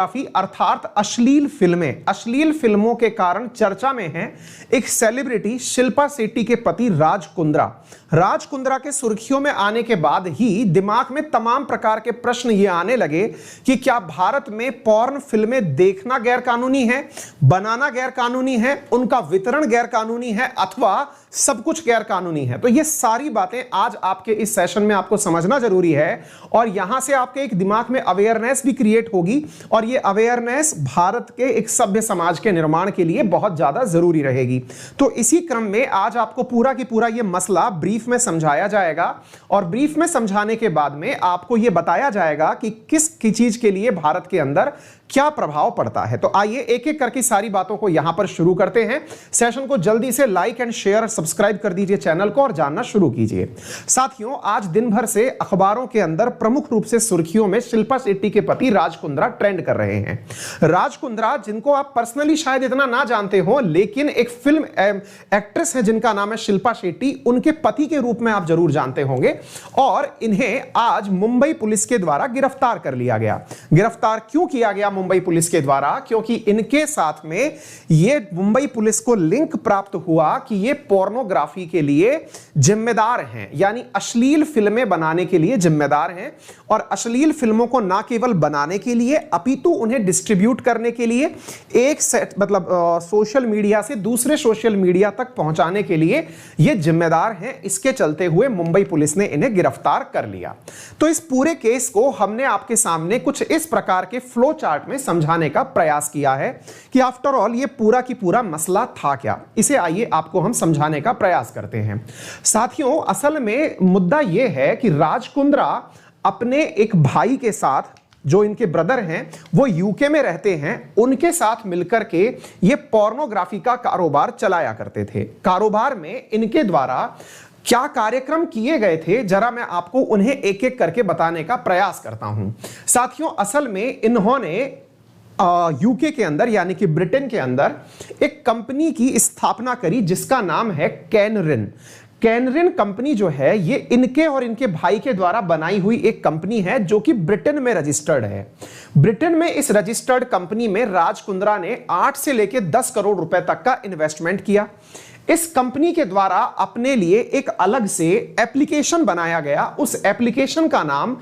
काफी अर्थात अश्लील फिल्मों के कारण चर्चा में है एक सेलिब्रिटी शिल्पा शेट्टी के पति राज कुंद्रा के सुर्खियों में आने के बाद ही दिमाग में तमाम प्रकार के प्रश्न ये आने लगे कि क्या भारत में पॉर्न फिल्में देखना गैर कानूनी है, बनाना गैर कानूनी है, उनका वितरण गैर कानूनी है अथवा सब कुछ गैर कानूनी है। तो ये सारी बातें आज आपके इस सेशन में आपको समझना जरूरी है और यहां से आपके एक दिमाग में अवेयरनेस भी क्रिएट होगी और ये अवेयरनेस भारत के एक सभ्य समाज के निर्माण के लिए बहुत ज्यादा जरूरी रहेगी। तो इसी क्रम में आज आपको पूरा की पूरा ये मसला ब्रीफ में समझाया जाएगा और ब्रीफ में समझाने के बाद में आपको ये बताया जाएगा कि किस चीज के लिए भारत के अंदर क्या प्रभाव पड़ता है। तो आइए एक एक करके सारी बातों को यहां पर शुरू करते हैं। सेशन को जल्दी से लाइक एंड शेयर सब्सक्राइब कर दीजिए चैनल को और जानना शुरू कीजिए। साथियों, आज दिन भर से अखबारों के अंदर प्रमुख रूप से सुर्खियों में शिल्पा शेट्टी के पति राज कुंद्रा ट्रेंड कर रहे हैं। राज कुंद्रा, जिनको आप पर्सनली शायद इतना ना जानते हो, लेकिन एक फिल्म एक्ट्रेस है जिनका नाम है शिल्पा शेट्टी, उनके पति के रूप में आप जरूर जानते होंगे और इन्हें आज मुंबई पुलिस के द्वारा गिरफ्तार कर लिया गया। गिरफ्तार क्यों किया गया मुंबई पुलिस के द्वारा? क्योंकि इनके साथ में ये मुंबई पुलिस को लिंक प्राप्त हुआ कि ये पोर्नोग्राफी के लिए जिम्मेदार हैं, यानी अश्लील फिल्में बनाने के लिए जिम्मेदार हैं और अश्लील फिल्मों को ना केवल बनाने के लिए अपितु उन्हें डिस्ट्रीब्यूट करने के लिए एक सेट सोशल मीडिया से दूसरे सोशल मीडिया तक पहुंचाने के लिए ये जिम्मेदार हैं। इसके चलते हुए मुंबई पुलिस ने इन्हें गिरफ्तार कर लिया। तो इस पूरे केस को हमने आपके सामने कुछ इस प्रकार के फ्लो चार्ट में समझाने का प्रयास किया है कि आफ्टर ऑल ये पूरा की पूरा मसला था क्या। इसे आइए आपको हम समझाने का प्रयास करते हैं। साथियों, असल में मुद्दा यह है कि राज कुंद्रा अपने एक भाई के साथ, जो इनके ब्रदर हैं, वो यूके में रहते हैं, उनके साथ मिलकर के ये पोर्नोग्राफी का कारोबार चलाया करते थे। कारोबार में इनके द्वारा क्या कार्यक्रम किए गए थे, जरा मैं आपको उन्हें एक एक करके बताने का प्रयास करता हूं। साथियों, असल में इन्होंने यूके के अंदर यानी कि ब्रिटेन के अंदर एक कंपनी की स्थापना करी जिसका नाम है कैनरिन कंपनी। जो है ये इनके और इनके भाई के द्वारा बनाई हुई एक कंपनी है जो कि ब्रिटेन में रजिस्टर्ड है। ब्रिटेन में इस रजिस्टर्ड कंपनी में राज कुंद्रा ने 8 से लेकर 10 करोड़ रुपए तक का इन्वेस्टमेंट किया। इस कंपनी के द्वारा अपने लिए एक अलग से एप्लीकेशन बनाया गया। उस एप्लीकेशन का नाम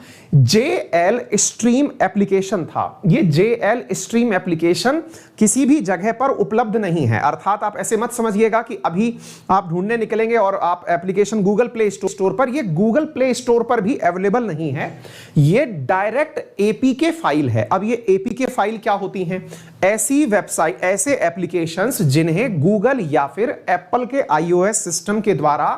JL स्ट्रीम एप्लीकेशन था। ये JL स्ट्रीम एप्लीकेशन किसी भी जगह पर उपलब्ध नहीं है, अर्थात आप ऐसे मत समझिएगा कि अभी आप ढूंढने निकलेंगे और आप एप्लीकेशन गूगल प्ले स्टोर पर, ये गूगल प्ले स्टोर पर भी अवेलेबल नहीं है। ये डायरेक्ट APK फाइल है। अब ये APK फाइल क्या होती हैं? ऐसी वेबसाइट, ऐसे एप्लीकेशंस जिन्हें गूगल या फिर एप्पल के iOS सिस्टम के द्वारा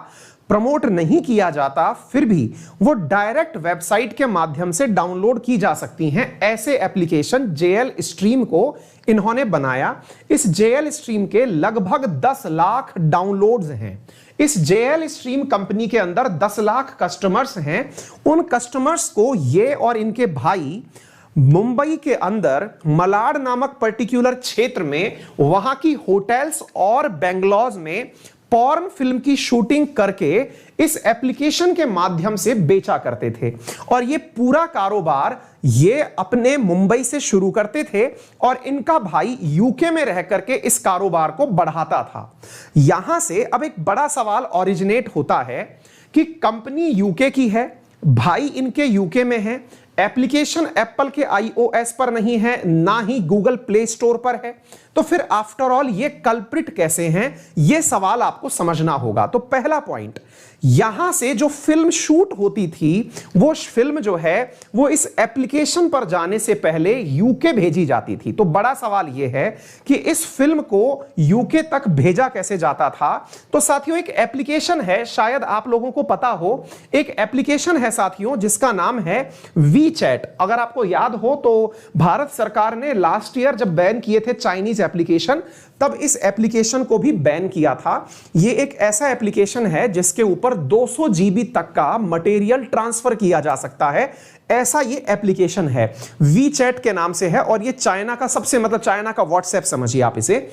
प्रमोट नहीं किया जाता, फिर भी वो डायरेक्ट वेबसाइट के माध्यम से डाउनलोड की जा सकती हैं। ऐसे एप्लीकेशन JL स्ट्रीम को इन्होंने बनाया। इस JL स्ट्रीम के लगभग 10 लाख डाउनलोड्स हैं। इस JL स्ट्रीम कंपनी के अंदर 10 लाख कस्टमर्स हैं। उन कस्टमर्स को ये और इनके भाई मुंबई के अंदर मलाड नामक पर्टिकुलर क्षेत्र में, वहां की होटल्स और बेंगलोर में पॉर्न फिल्म की शूटिंग करके इस एप्लीकेशन के माध्यम से बेचा करते थे। और ये पूरा कारोबार ये अपने मुंबई से शुरू करते थे और इनका भाई यूके में रह करके इस कारोबार को बढ़ाता था। यहां से अब एक बड़ा सवाल ओरिजिनेट होता है कि कंपनी यूके की है, भाई इनके यूके में है, एप्लीकेशन एप्पल के iOS पर नहीं है, ना ही गूगल प्ले स्टोर पर है, तो फिर आफ्टर ऑल ये कल्प्रिट कैसे हैं? ये सवाल आपको समझना होगा। तो पहला पॉइंट, यहां से जो फिल्म शूट होती थी वो फिल्म जो है वो इस एप्लीकेशन पर जाने से पहले यूके भेजी जाती थी। तो बड़ा सवाल यह है कि इस फिल्म को यूके तक भेजा कैसे जाता था। तो साथियों, एक एप्लीकेशन है, शायद आप लोगों को पता हो, एक एप्लीकेशन है साथियों जिसका नाम है WeChat। अगर आपको याद हो तो भारत सरकार ने लास्ट ईयर जब बैन किए थे चाइनीज एप्लीकेशन, तब इस एप्लीकेशन को भी बैन किया था। यह एक ऐसा एप्लीकेशन है जिसके ऊपर 200 GB तक का मटेरियल ट्रांसफर किया जा सकता है ऐसा ये एप्लीकेशन है, वीचैट के नाम से है, और ये चाइना का सबसे, मतलब चाइना का व्हाट्सएप समझिए आप इसे।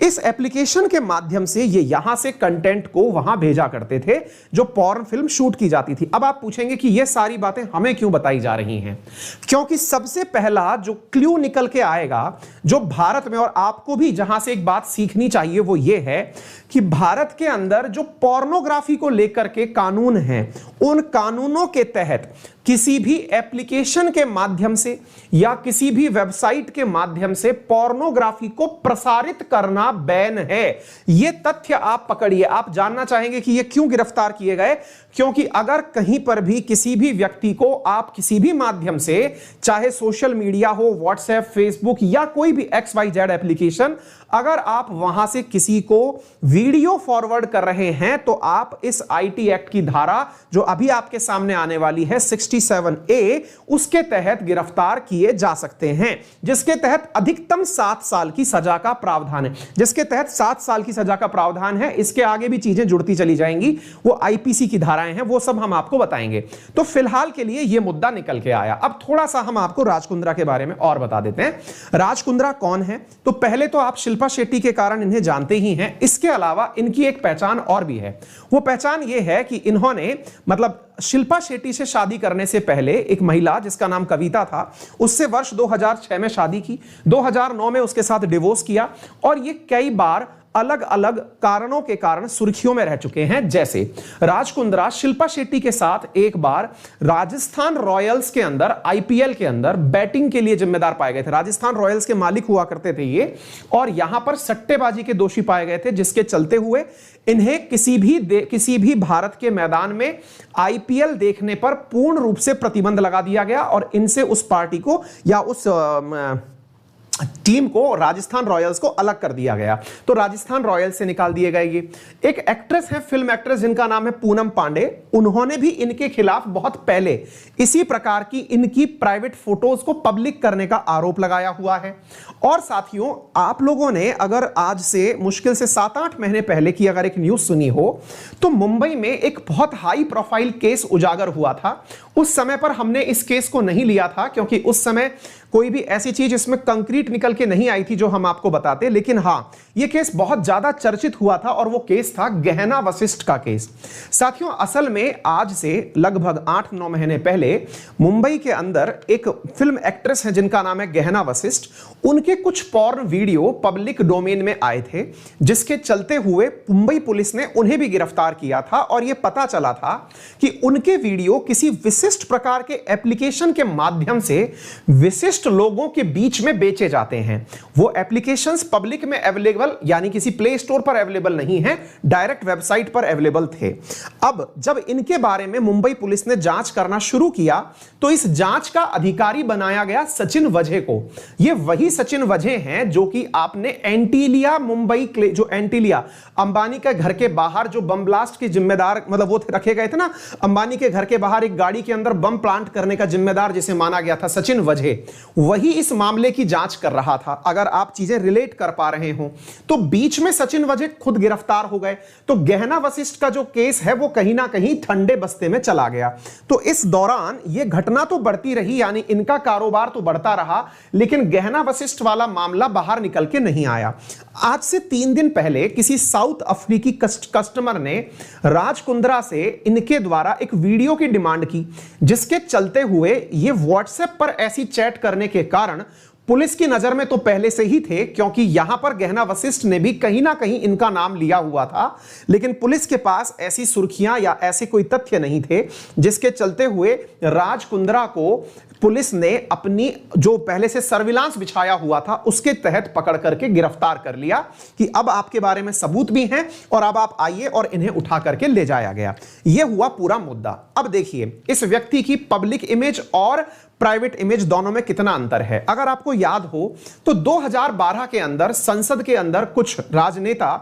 इस एप्लीकेशन के माध्यम से ये यहां से कंटेंट को वहां भेजा करते थे जो पॉर्न फिल्म शूट की जाती थी। अब आप पूछेंगे कि ये सारी बातें हमें क्यों बताई जा रही हैं? क्योंकि सबसे पहला जो क्लू निकल के आएगा जो भारत में, और आपको भी जहां से एक बात सीखनी चाहिए वो ये है कि भारत के अंदर जो पोर्नोग्राफी को लेकर के कानून हैं, उन कानूनों के तहत किसी भी एप्लीकेशन के माध्यम से या किसी भी वेबसाइट के माध्यम से पोर्नोग्राफी को प्रसारित करना बैन है। यह तथ्य आप पकड़िए। आप जानना चाहेंगे कि यह क्यों गिरफ्तार किए गए? क्योंकि अगर कहीं पर भी किसी भी व्यक्ति को आप किसी भी माध्यम से, चाहे सोशल मीडिया हो, व्हाट्सएप, फेसबुक या कोई भी XYZ एप्लीकेशन, अगर आप वहां से किसी को वीडियो फॉरवर्ड कर रहे हैं तो आप इस आईटी एक्ट की धारा जो अभी आपके सामने आने वाली है 67A, उसके तहत गिरफ्तार किए जा सकते हैं, जिसके तहत अधिकतम 7 साल की सजा का प्रावधान है। जिसके तहत 7 साल की सजा का प्रावधान है। इसके आगे भी चीजें जुड़ती चली जाएंगी, वो आईपीसी की धाराएं हैं, वो सब हम आपको बताएंगे। तो फिलहाल के लिए यह मुद्दा निकल के आया। अब थोड़ा सा हम आपको राज कुंद्रा के बारे में और बता देते हैं। राज कुंद्रा कौन है? तो पहले तो आप शिल्पा शेट्टी के कारण इन्हें जानते ही हैं। इसके अलावा इनकी एक पहचान और भी है। वो पहचान ये है कि इन्होंने, मतलब शिल्पा शेट्टी से शादी करने से पहले एक महिला जिसका नाम कविता था, उससे वर्ष 2006 में शादी की, 2009 में उसके साथ डिवोर्स किया, और ये कई बार अलग अलग कारणों के कारण सुर्खियों में रह चुके हैं। जैसे राज कुंद्रा शिल्पा शेट्टी के साथ एक बार राजस्थान रॉयल्स के अंदर, आईपीएल के अंदर बैटिंग के लिए जिम्मेदार पाए गए थे। राजस्थान रॉयल्स के मालिक हुआ करते थे ये, और यहां पर सट्टेबाजी के दोषी पाए गए थे, जिसके चलते हुए इन्हें किसी भी भारत के मैदान में आईपीएल देखने पर पूर्ण रूप से प्रतिबंध लगा दिया गया, और इनसे उस पार्टी को या उस टीम को, राजस्थान रॉयल्स को अलग कर दिया गया। तो राजस्थान रॉयल्स से निकाल दिए गए। ये एक एक्ट्रेस है, फिल्म एक्ट्रेस, जिनका नाम है पूनम पांडे। उन्होंने भी इनके खिलाफ बहुत पहले इसी प्रकार की इनकी प्राइवेट फोटोज को पब्लिक करने का आरोप लगाया हुआ है। और साथियों, आप लोगों ने अगर आज से मुश्किल से 7-8 महीने पहले की अगर एक न्यूज सुनी हो, तो मुंबई में एक बहुत हाई प्रोफाइल केस उजागर हुआ था। उस समय पर हमने इस केस को नहीं लिया था, क्योंकि उस समय कोई भी ऐसी चीज इसमें कंक्रीट निकल के नहीं आई थी जो हम आपको बताते। लेकिन हां, यह केस बहुत ज्यादा चर्चित हुआ था, और वो केस था गहना वशिष्ठ का केस। साथियों, असल में आज से लगभग 8-9 महीने पहले मुंबई के अंदर एक फिल्म एक्ट्रेस है जिनका नाम है गहना वशिष्ठ। उनके कुछ पॉर्न वीडियो पब्लिक डोमेन में आए थे, जिसके चलते हुए मुंबई पुलिस ने उन्हें भी गिरफ्तार किया था। और यह पता चला था कि उनके वीडियो किसी विशिष्ट प्रकार के एप्लीकेशन के माध्यम से विशिष्ट लोगों के बीच में बेचे जाते हैं। वो एप्लीकेशंस पब्लिक में अवेलेबल, यानी किसी प्ले स्टोर पर अवेलेबल नहीं है, डायरेक्ट वेबसाइट पर अवेलेबल थे। अब जब इनके बारे में मुंबई पुलिस ने जांच करना शुरू किया, तो इस जांच का अधिकारी बनाया गया सचिन वझे को। ये वही सचिन वझे हैं जो कि आपने एंटीलिया मुंबई, जो एंटीलिया अंबानी के घर के बाहर जो बम ब्लास्ट के जिम्मेदार, मतलब वो रखे गए थे ना, अंबानी के घर के बाहर एक गाड़ी के अंदर बम प्लांट करने का जिम्मेदार जिसे माना गया था, सचिन वझे, वही इस मामले की जांच कर रहा था। अगर आप चीजें रिलेट कर पा रहे हो, तो बीच में सचिन वझे खुद गिरफ्तार हो गए। तो गहना वशिष्ठ का जो केस है वो कहीं ना कहीं ठंडे बस्ते में चला गया। तो इस दौरान ये घटना तो बढ़ती रही, यानी इनका कारोबार तो बढ़ता रहा, लेकिन गहना वशिष्ठ वाला मामला बाहर निकल के नहीं आया। आज से 3 दिन पहले किसी साउथ अफ्रीकी कस्टमर ने राज कुंद्रा से इनके द्वारा एक वीडियो की डिमांड की, जिसके चलते हुए ये व्हाट्सएप पर ऐसी चैट करने के कारण पुलिस की नजर में तो पहले से ही थे, क्योंकि यहां पर गहना वशिष्ठ ने भी कहीं ना कहीं इनका नाम लिया हुआ था। लेकिन पुलिस के पास ऐसी सुर्खियां या ऐसे कोई तथ्य नहीं थे, जिसके चलते हुए राज कुंद्रा को पुलिस ने अपनी जो पहले से सर्विलांस बिछाया हुआ था उसके तहत पकड़ करके गिरफ्तार कर लिया कि अब आपके बारे में सबूत भी हैं और अब आप आइए, और इन्हें उठा करके ले जाया गया। यह हुआ पूरा मुद्दा। अब देखिए, इस व्यक्ति की पब्लिक इमेज और प्राइवेट इमेज दोनों में कितना अंतर है। अगर आपको याद हो तो 2012 के अंदर संसद के अंदर कुछ राजनेता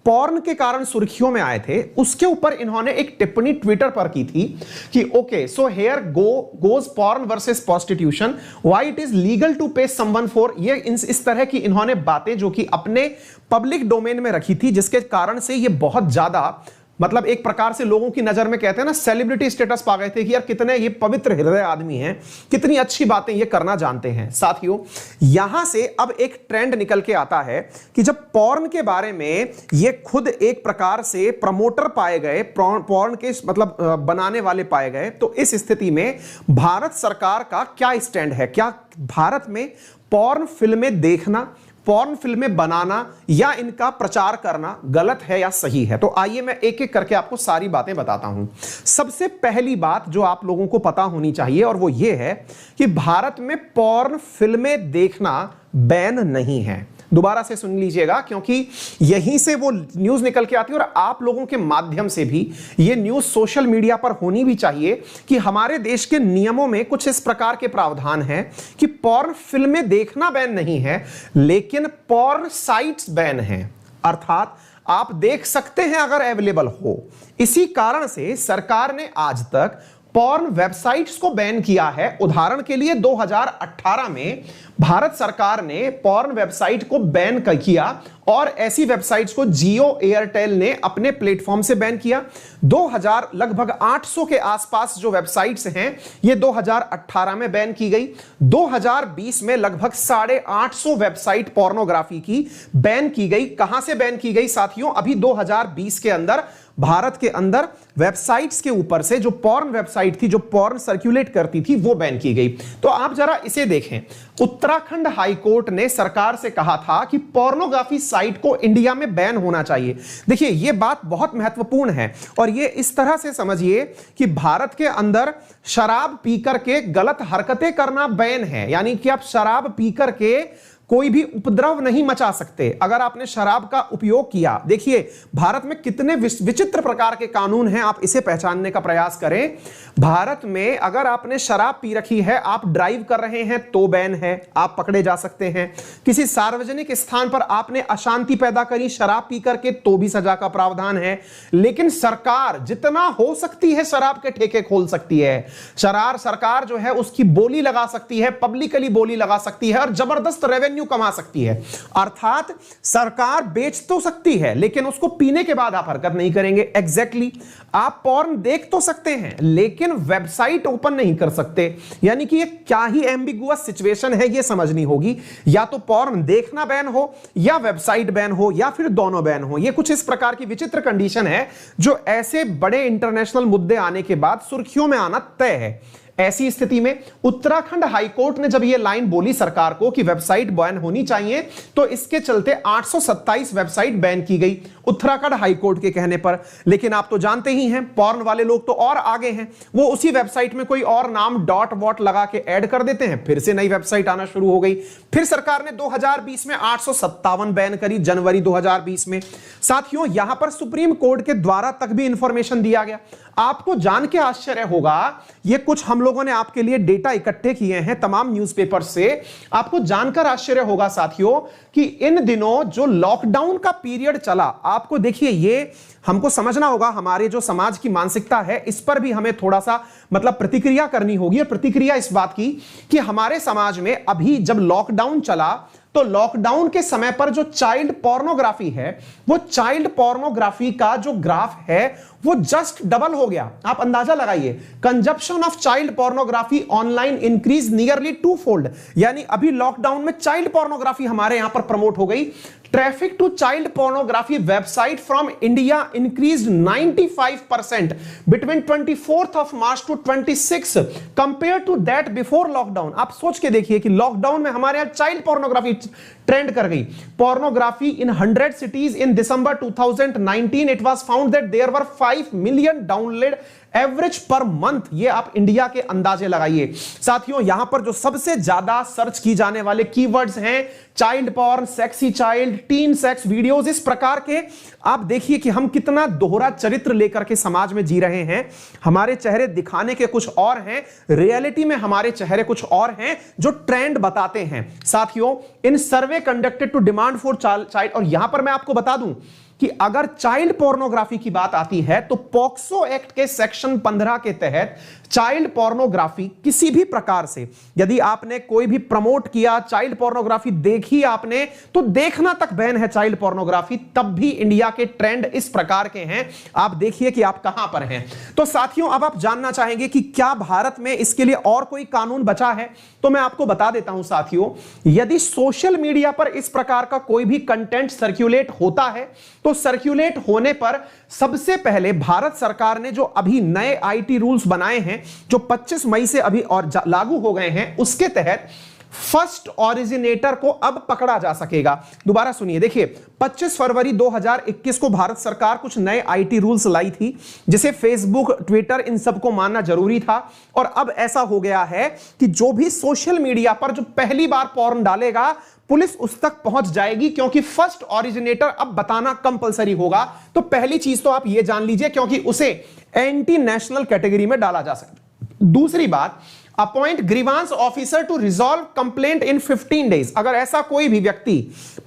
पॉर्न के कारण सुर्खियों में आए थे। उसके ऊपर इन्होंने एक टिप्पणी ट्विटर पर की थी कि okay, so here goes porn versus prostitution, why it is legal to pay someone for, ये इस तरह की इन्होंने बातें जो कि अपने पब्लिक डोमेन में रखी थी, जिसके कारण से ये बहुत ज्यादा मतलब एक प्रकार से लोगों की नजर में कहते हैं ना सेलिब्रिटी स्टेटस पा गए थे कि यार कितने ये पवित्र हृदय आदमी हैं, कितनी अच्छी बातें ये करना जानते हैं। साथियों, यहां से अब एक ट्रेंड निकल के आता है कि जब पॉर्न के बारे में ये खुद एक प्रकार से प्रमोटर पाए गए, पॉर्न के मतलब बनाने वाले पाए गए, तो इस स्थिति में भारत सरकार का क्या स्टैंड है? क्या भारत में पॉर्न फिल्में देखना, पॉर्न फिल्में बनाना या इनका प्रचार करना गलत है या सही है? तो आइए मैं एक एक करके आपको सारी बातें बताता हूं। सबसे पहली बात जो आप लोगों को पता होनी चाहिए और वो ये है कि भारत में पॉर्न फिल्में देखना बैन नहीं है। दोबारा से सुन लीजिएगा, क्योंकि यहीं से वो न्यूज निकल के आती है और आप लोगों के माध्यम से भी ये न्यूज सोशल मीडिया पर होनी भी चाहिए कि हमारे देश के नियमों में कुछ इस प्रकार के प्रावधान हैं कि पॉर्न फिल्में देखना बैन नहीं है, लेकिन पॉर्न साइट्स बैन हैं। अर्थात आप देख सकते हैं अगर अवेलेबल हो। इसी कारण से सरकार ने आज तक पॉर्न वेबसाइट्स को बैन किया है। उदाहरण के लिए 2018 में भारत सरकार ने पॉर्न वेबसाइट को बैन किया और ऐसी वेबसाइट्स को जियो एयरटेल ने अपने प्लेटफॉर्म से बैन किया। 2000 लगभग 800 के आसपास जो वेबसाइट्स हैं ये 2018 में बैन की गई। 2020 में लगभग 850 वेबसाइट पोर्नोग्राफी की बैन की गई। कहां से बैन की गई साथियों? अभी 2020 के अंदर भारत के अंदर वेबसाइट्स के ऊपर से जो पॉर्न वेबसाइट थी, जो पॉर्न सर्कुलेट करती थी, वो बैन की गई। तो आप जरा इसे देखें। उत्तराखंड हाईकोर्ट ने सरकार से कहा था कि पोर्नोग्राफी साइट को इंडिया में बैन होना चाहिए। देखिए, यह बात बहुत महत्वपूर्ण है और यह इस तरह से समझिए कि भारत के अंदर शराब पीकर के गलत हरकतें करना बैन है, यानी कि आप शराब पीकर के कोई भी उपद्रव नहीं मचा सकते। अगर आपने शराब का उपयोग किया, देखिए भारत में कितने विचित्र प्रकार के कानून हैं, आप इसे पहचानने का प्रयास करें। भारत में अगर आपने शराब पी रखी है, आप ड्राइव कर रहे हैं तो बैन है, आप पकड़े जा सकते हैं। किसी सार्वजनिक स्थान पर आपने अशांति पैदा करी शराब पी करके तो भी सजा का प्रावधान है। लेकिन सरकार जितना हो सकती है शराब के ठेके खोल सकती है। सरकार जो है उसकी बोली लगा सकती है, पब्लिकली बोली लगा सकती है और जबरदस्त रेवेन्यू कमा सकती है। अर्थात सरकार बेच तो सकती है लेकिन उसको पीने के बाद आप हरकत नहीं करेंगे। एग्जैक्टली आप पॉर्न देख तो सकते हैं लेकिन वेबसाइट ओपन नहीं कर सकते। यानी कि ये क्या ही एम्बिगुअस सिचुएशन है, ये समझनी होगी। या तो पॉर्न देखना बैन हो या वेबसाइट बैन हो या फिर दोनों बैन हो। ये कुछ इस प्रकार की विचित्र कंडीशन है जो ऐसे बड़े इंटरनेशनल मुद्दे आने के बाद सुर्खियों में आना तय है। ऐसी स्थिति में उत्तराखंड हाईकोर्ट ने जब यह लाइन बोली सरकार को कि वेबसाइट बैन होनी चाहिए, तो इसके चलते 827 वेबसाइट बैन की गई उत्तराखंड हाईकोर्ट के कहने पर। लेकिन आप तो जानते ही हैं पॉर्न वाले लोग तो और आगे हैं, वो उसी वेबसाइट में कोई और नाम डॉट वॉट लगा के ऐड कर देते हैं, फिर से नई वेबसाइट आना शुरू हो गई। फिर सरकार ने 2020 में 857 बैन करी, जनवरी 2020 में। साथियों, यहां पर सुप्रीम कोर्ट के द्वारा तक भी इंफॉर्मेशन दिया गया। आपको जान के आश्चर्य होगा, ये कुछ हम लोगों ने आपके लिए डेटा इकट्ठे किए हैं तमाम न्यूज़पेपर से। आपको जानकर आश्चर्य होगा साथियों कि इन दिनों जो लॉकडाउन का पीरियड चला, आपको देखिए ये हमको समझना होगा, हमारे जो समाज की मानसिकता है इस पर भी हमें थोड़ा सा मतलब प्रतिक्रिया करनी होगी। और प्रतिक्रिया इस बात की कि हमारे समाज में अभी जब लॉकडाउन चला तो लॉकडाउन के समय पर जो चाइल्ड पोर्नोग्राफी है, वो चाइल्ड पोर्नोग्राफी का जो ग्राफ है वो जस्ट डबल हो गया। आप अंदाजा लगाइए, consumption of child pornography online increase nearly 2 fold. यानी अभी लॉकडाउन में चाइल्ड पोर्नोग्राफी हमारे यहां पर प्रमोट हो गई। Traffic to child pornography website from India increase 95% between 24th of March to 26 compare to that before lockdown. आप सोच के देखिए कि लॉकडाउन में हमारे यहां चाइल्ड पोर्नोग्राफी ट्रेंड कर गई। Pornography in 100 cities in December 2019 it was found that there were 5 million download average per month. ये आप इंडिया के अंदाजे लगाइए। साथियों, यहां पर जो सबसे ज्यादा सर्च की जाने वाले कीवर्ड्स हैं child porn, sexy child, tin sex videos, इस प्रकार के। आप देखिए कि हम कितना दोहरा चरित्र लेकर के समाज में जी रहे हैं। हमारे चेहरे दिखाने के कुछ और हैं, रियलिटी में हमारे चेहरे कुछ और हैं जो ट्रेंड बताते हैं। साथियों, इन survey conducted to demand for child, और यहां पर मैं आपको बता दूं कि अगर चाइल्ड पोर्नोग्राफी की बात आती है तो पॉक्सो एक्ट के सेक्शन 15 के तहत चाइल्ड पोर्नोग्राफी किसी भी प्रकार से, यदि आपने कोई भी प्रमोट किया, चाइल्ड पोर्नोग्राफी देखी आपने, तो देखना तक बैन है चाइल्ड पोर्नोग्राफी। तब भी इंडिया के ट्रेंड इस प्रकार के हैं, आप देखिए कि आप कहां पर हैं। तो साथियों, अब आप जानना चाहेंगे कि क्या भारत में इसके लिए और कोई कानून बचा है, तो मैं आपको बता देता हूं साथियों, यदि सोशल मीडिया पर इस प्रकार का कोई भी कंटेंट सर्कुलेट होता है तो सर्कुलेट होने पर सबसे पहले भारत सरकार ने जो अभी नए आईटी रूल्स बनाए हैं, जो 25 मई से अभी और लागू हो गए हैं, उसके तहत फर्स्ट ओरिजिनेटर को अब पकड़ा जा सकेगा। दोबारा सुनिए, देखिए 25 फरवरी 2021 को भारत सरकार कुछ नए आईटी रूल्स लाई थी, जिसे फेसबुक, ट्विटर, इन सबको मानना जरूरी था। और अब ऐसा हो गया है कि जो भी सोशल मीडिया पर जो पहली बार पॉर्न डालेगा, पुलिस उस तक पहुंच जाएगी, क्योंकि फर्स्ट ओरिजिनेटर अब बताना कंपलसरी होगा। तो पहली चीज तो आप यह जान लीजिए, क्योंकि उसे एंटी नेशनल कैटेगरी में डाला जा सकता है। दूसरी बात, appoint grievance officer to resolve complaint in 15 days. अगर ऐसा कोई भी व्यक्ति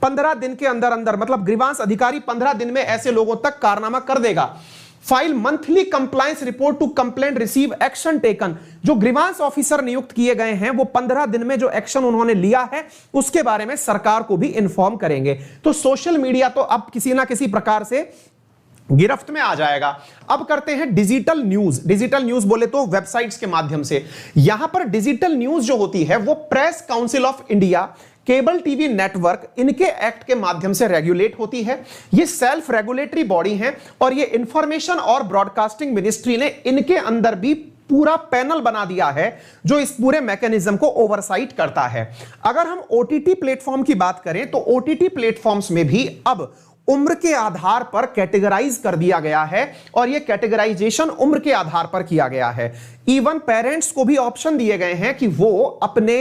15 दिन के अंदर अंदर, मतलब ग्रीवांस अधिकारी 15 दिन में ऐसे लोगों तक कारनामा कर देगा। File monthly compliance report to complaint, receive action taken. जो ग्रीवांस ऑफिसर नियुक्त किए गए हैं वो 15 दिन में जो एक्शन उन्होंने लिया है उसके बारे में सरकार को भी इंफॉर्म करेंगे। तो सोशल मीडिया तो अब किसी ना किसी प्रकार से गिरफ्त में आ जाएगा। अब करते हैं डिजिटल न्यूज। डिजिटल न्यूज बोले तो वेबसाइट्स के माध्यम से। यहां पर डिजिटल न्यूज जो होती है वो press council of India, cable TV network, इनके एक्ट के माध्यम से रेगुलेट होती है। ये सेल्फ रेगुलेटरी बॉडी है और ये इंफॉर्मेशन और ब्रॉडकास्टिंग मिनिस्ट्री ने इनके अंदर भी पूरा पैनल बना दिया है जो इस पूरे मैकेनिज्म को ओवरसाइट करता है। अगर हम ओटीटी प्लेटफॉर्म की बात करें तो ओटीटी प्लेटफॉर्म्स में भी अब उम्र के आधार पर कैटेगराइज कर दिया गया है और यह कैटेगराइजेशन उम्र के आधार पर किया गया है। इवन पेरेंट्स को भी ऑप्शन दिए गए हैं कि वो अपने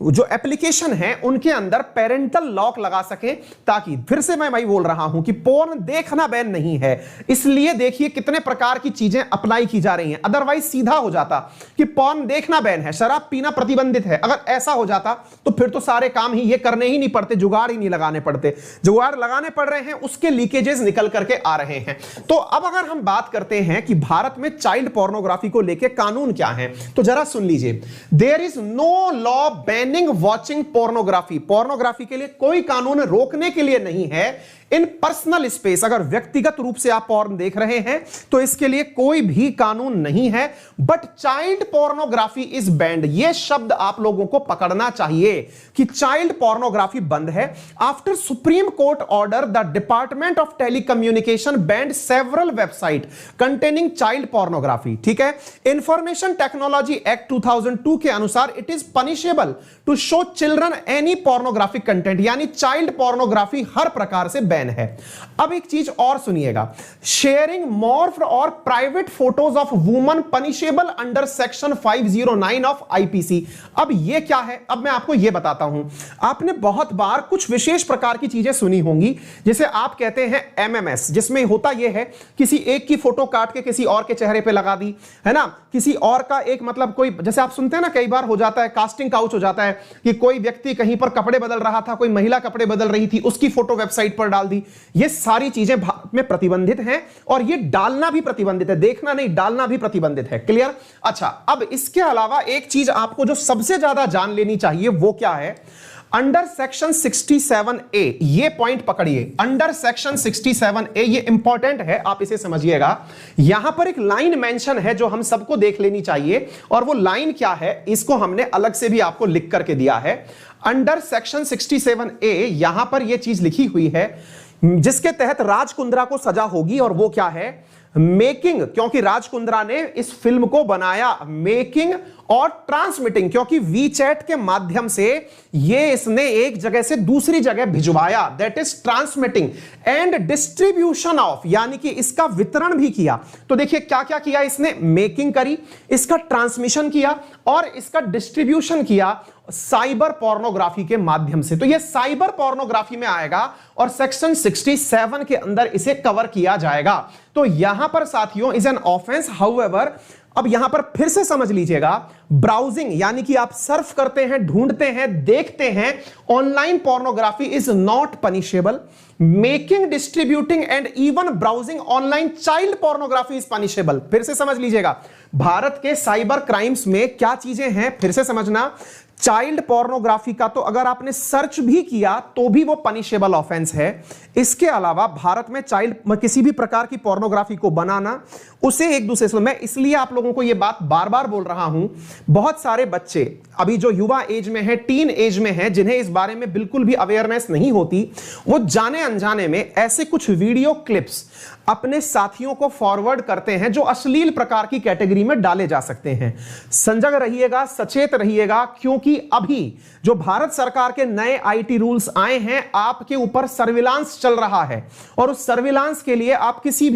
जो एप्लीकेशन है उनके अंदर पेरेंटल लॉक लगा सकें, ताकि, फिर से मैं वही बोल रहा हूं कि पोर्न देखना बैन नहीं है। इसलिए देखिए कितने प्रकार की चीजें अप्लाई की जा रही हैं। अदरवाइज सीधा हो जाता कि पोर्न देखना बैन है, शराब पीना प्रतिबंधित है। अगर ऐसा हो जाता तो फिर तो सारे काम ही ये करने ही नहीं पड़ते, जुगाड़ ही नहीं लगाने पड़ते। जुगाड़ लगाने पड़ रहे हैं, उसके लीकेजेस निकल करके आ रहे हैं। तो अब अगर हम बात करते हैं कि भारत में चाइल्ड पोर्नोग्राफी को लेकर कानून क्या है, तो जरा सुन लीजिए। There is no law banning watching pornography. Pornography के लिए कोई कानून रोकने के लिए नहीं है। इन पर्सनल स्पेस, अगर व्यक्तिगत रूप से आप पोर्न देख रहे हैं तो इसके लिए कोई भी कानून नहीं है। But child pornography is band. यह शब्द आप लोगों को पकड़ना चाहिए कि चाइल्ड पोर्नोग्राफी बंद है। After Supreme Court order, the department of telecommunication banned several website containing child pornography. ठीक है, इंफॉर्मेशन टेक्नोलॉजी एक्ट 2002 के अनुसार it is punishable to show children any pornographic content, यानी चाइल्ड पोर्नोग्राफी हर प्रकार से बैन है। अब एक चीज और सुनिएगा, शेयरिंग मॉर्फ्ड और private photos of woman punishable under section 509 of IPC. अब ये क्या है, अब मैं आपको ये बताता हूं। आपने बहुत बार कुछ विशेष प्रकार की चीजें सुनी होंगी, जैसे आप कहते हैं एमएमएस, जिसमें होता यह है किसी एक की फोटो काट के किसी और के चेहरे पे लगा दी, है ना। किसी और का एक, मतलब कोई, जैसे आप सुनते हैं ना, कई बार हो जाता है कास्टिंग काउच हो जाता है कि कोई व्यक्ति कहीं पर कपड़े बदल रहा था, कोई महिला कपड़े बदल रही थी, उसकी फोटो वेबसाइट पर डाल दी। ये सारी चीजें भारत में प्रतिबंधित हैं और ये डालना भी प्रतिबंधित है, देखना नहीं, डालना भी प्रतिबंधित है। क्लियर? अच्छा, अब इसके अलावा एक चीज आपको जो सबसे ज्यादा जान लेनी चाहिए वो क्या है, अंडर सेक्शन 67A, ये पॉइंट पकड़िए। अंडर सेक्शन 67A, ये इंपॉर्टेंट है, आप इसे समझिएगा। यहां पर एक लाइन मेंशन है जो हम सबको देख लेनी चाहिए, और वो लाइन क्या है इसको हमने अलग से भी आपको लिख करके दिया है। अंडर सेक्शन 67A यहां पर यह चीज लिखी हुई है जिसके तहत राज कुंद्रा को सजा होगी, और वो क्या है, मेकिंग, क्योंकि राज कुंद्रा ने इस फिल्म को बनाया, मेकिंग और ट्रांसमिटिंग, क्योंकि वीचैट के माध्यम से ये इसने एक जगह से दूसरी जगह भिजवाया, that is transmitting, and distribution of, यानी कि इसका वितरण भी किया। तो देखिए क्या क्या किया इसने, मेकिंग करी, इसका ट्रांसमिशन किया और इसका डिस्ट्रीब्यूशन किया साइबर पोर्नोग्राफी के माध्यम से। तो ये साइबर पोर्नोग्राफी में आएगा और सेक्शन 67 के अंदर इसे कवर किया जाएगा। तो यहां पर साथियों इज एन ऑफेंस, हाउएवर अब यहां पर फिर से समझ लीजिएगा, ब्राउजिंग यानी कि आप सर्फ करते हैं, ढूंढते हैं, देखते हैं, online pornography is not punishable. Making, distributing and even browsing online child pornography is punishable. फिर से समझ लीजिएगा, भारत के साइबर क्राइम्स में क्या चीजें हैं, फिर से समझना। चाइल्ड पोर्नोग्राफी का तो अगर आपने सर्च भी किया तो भी वो पनिशेबल ऑफेंस है। इसके अलावा भारत में चाइल्ड किसी भी प्रकार की पोर्नोग्राफी को बनाना, उसे एक दूसरे से, मैं इसलिए आप लोगों को ये बात बार बार बोल रहा हूं, बहुत सारे बच्चे अभी जो युवा एज में है, टीन एज में है, जिन्हें इस बारे में बिल्कुल भी अवेयरनेस नहीं होती, वो जाने अनजाने में ऐसे कुछ वीडियो क्लिप्स अपने साथियों को फॉरवर्ड करते हैं जो अश्लील प्रकार की कैटेगरी में डाले जा सकते हैं। सजग रहिएगा, सचेत रहिएगा, क्योंकि अभी जो भारत सरकार के नए आईटी रूल्स आए हैं, आपके ऊपर सर्विलांस चल रहा है और उस सर्विलांस के लिए आप किसी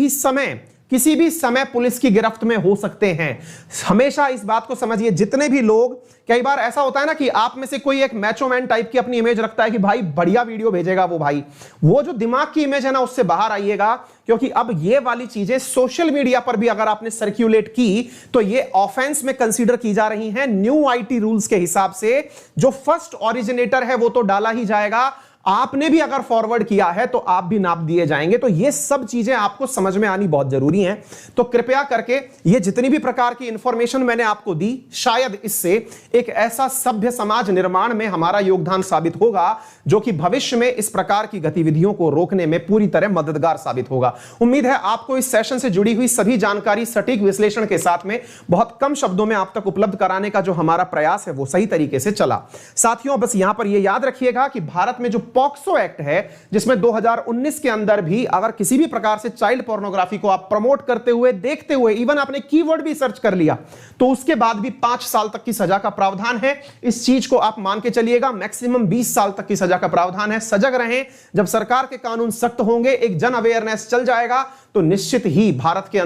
भी समय पुलिस की गिरफ्त में हो सकते हैं। हमेशा इस बात को समझिए, जितने भी लोग, कई बार ऐसा होता है ना कि आप में से कोई एक मैचो मैन टाइप की अपनी इमेज रखता है कि भाई बढ़िया वीडियो भेजेगा वो भाई, वो जो दिमाग की इमेज है ना, उससे बाहर आइएगा, क्योंकि अब ये वाली चीजें सोशल मीडिया पर भी अगर आपने सर्कुलेट की तो ये ऑफेंस में कंसीडर की जा रही हैं। न्यू आईटी रूल्स के हिसाब से जो फर्स्ट ओरिजिनेटर है वो तो डाला ही जाएगा, आपने भी अगर फॉरवर्ड किया है तो आप भी नाप दिए जाएंगे। तो ये सब चीजें आपको समझ में आनी बहुत जरूरी हैं। तो कृपया करके ये जितनी भी प्रकार की इंफॉर्मेशन मैंने आपको दी, शायद इससे एक ऐसा सभ्य समाज निर्माण में हमारा योगदान साबित होगा जो कि भविष्य में इस प्रकार की गतिविधियों को रोकने में पूरी तरह मददगार साबित होगा। उम्मीद है आपको इस सेशन से जुड़ी हुई सभी जानकारी सटीक विश्लेषण के साथ में बहुत कम शब्दों में आप तक उपलब्ध कराने का जो हमारा प्रयास है वो सही तरीके से चला। साथियों, बस यहां पर यह याद रखिएगा कि भारत में जो पॉक्सो एक्ट है, जिसमें 2019 के अंदर भी अगर किसी भी प्रकार से चाइल्ड पोर्नोग्राफी को आप प्रमोट करते हुए, देखते हुए, इवन आपने कीवर्ड भी सर्च कर लिया, तो उसके बाद भी 5 साल तक की सजा का प्रावधान है। इस चीज को आप मान के चलिएगा, मैक्सिमम 20 साल तक की सजा का प्रावधान है। सजग रहें, जब सरकार के कानून सख्त होंगे, एक जन अवेयरनेस चल जाएगा, तो निश्चित ही भारत के अंदर